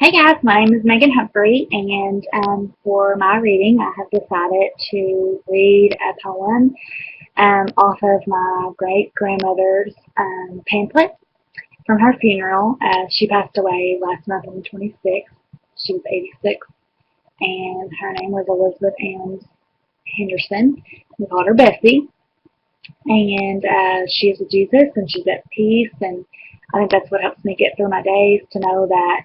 Hey guys, my name is Megan Humphrey, and for my reading, I have decided to read a poem off of my great grandmother's pamphlet from her funeral. She passed away last month on the 26th. She was 86, and her name was Elizabeth Ann Henderson. We called her Bessie, and she is with Jesus, and she's at peace, and I think that's what helps me get through my days, to know that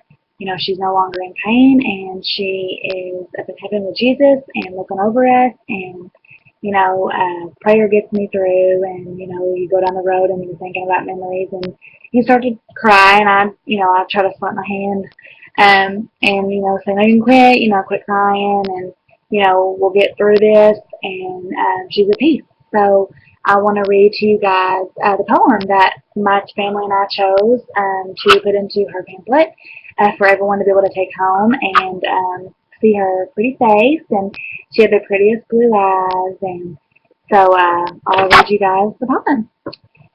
she's no longer in pain, and she is up in heaven with Jesus and looking over us, and prayer gets me through, and you go down the road and you're thinking about memories, and you start to cry, and I try to slap my hand, and say, Megan, quit crying, and we'll get through this, and she's at peace. So I want to read to you guys the poem that my family and I chose to put into her pamphlet for everyone to be able to take home and see her pretty face. And she had the prettiest blue eyes. And so I'll read you guys the poem.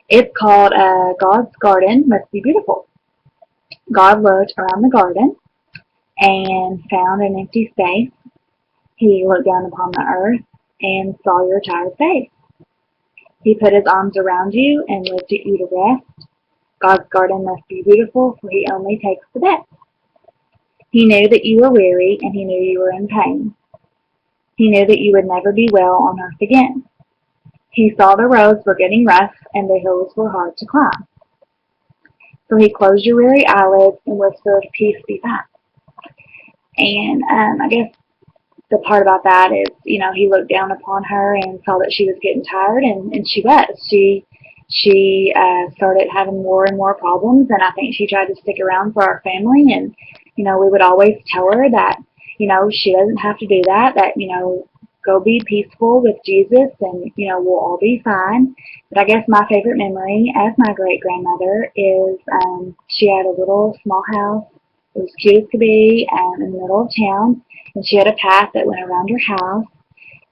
It's called God's Garden Must Be Beautiful. God looked around the garden and found an empty space. He looked down upon the earth and saw your tired face. He put his arms around you and lifted you to rest. God's garden must be beautiful, for he only takes the best. He knew that you were weary, and he knew you were in pain. He knew that you would never be well on earth again. He saw the roads were getting rough, and the hills were hard to climb. So he closed your weary eyelids and whispered, peace be fine. And I guess the part about that is, he looked down upon her and saw that she was getting tired, and she was. She started having more and more problems, and I think she tried to stick around for our family, and, we would always tell her that, she doesn't have to do that, go be peaceful with Jesus, and, we'll all be fine. But I guess my favorite memory as my great-grandmother is she had a little small house. It was cute as could be, in the middle of town, and she had a path that went around her house.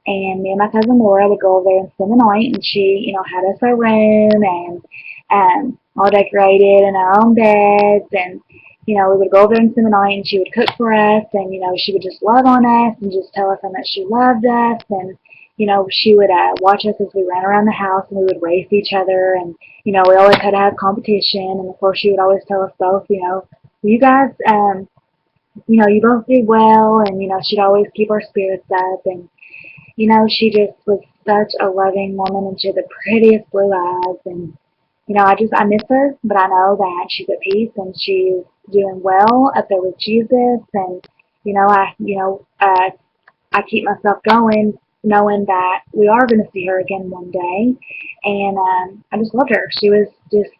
And me and my cousin Laura would go over there and spend the night, and she, had us our room and all decorated and our own beds, and we would go over there and spend the night, and she would cook for us, and she would just love on us and just tell us how much she loved us, and she would watch us as we ran around the house, and we would race each other, and we always had to have competition, and of course she would always tell us both, you guys, you both did well, and she'd always keep our spirits up, and she just was such a loving woman, and she had the prettiest blue eyes, and I miss her, but I know that she's at peace and she's doing well up there with Jesus, and I keep myself going, knowing that we are going to see her again one day, and I just loved her. She was just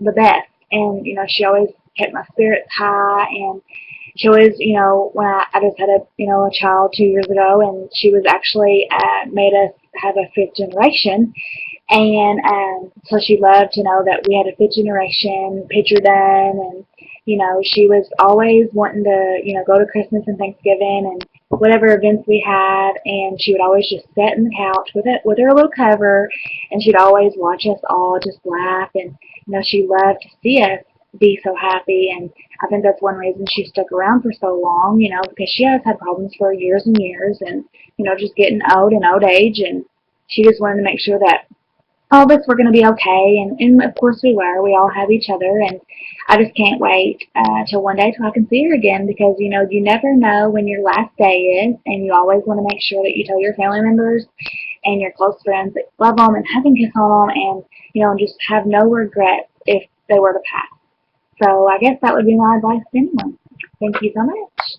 the best, and she always kept my spirits high, and she always, when I just had a child 2 years ago, and she was actually made us have a fifth generation, and so she loved to know that we had a fifth generation picture done, and she was always wanting to go to Christmas and Thanksgiving and whatever events we had, and she would always just sit in the couch with her little cover, and she'd always watch us all just laugh, and she loved to see us be so happy, and I think that's one reason she stuck around for so long, because she has had problems for years and years, and just getting old and old age, and she just wanted to make sure that all of us were going to be okay, and of course we were. We all have each other, and I just can't wait till one day till I can see her again, because you never know when your last day is, and you always want to make sure that you tell your family members and your close friends that you love them and hug and kiss on them, and and just have no regrets if they were to pass. So I guess that would be my advice to anyone. Thank you so much.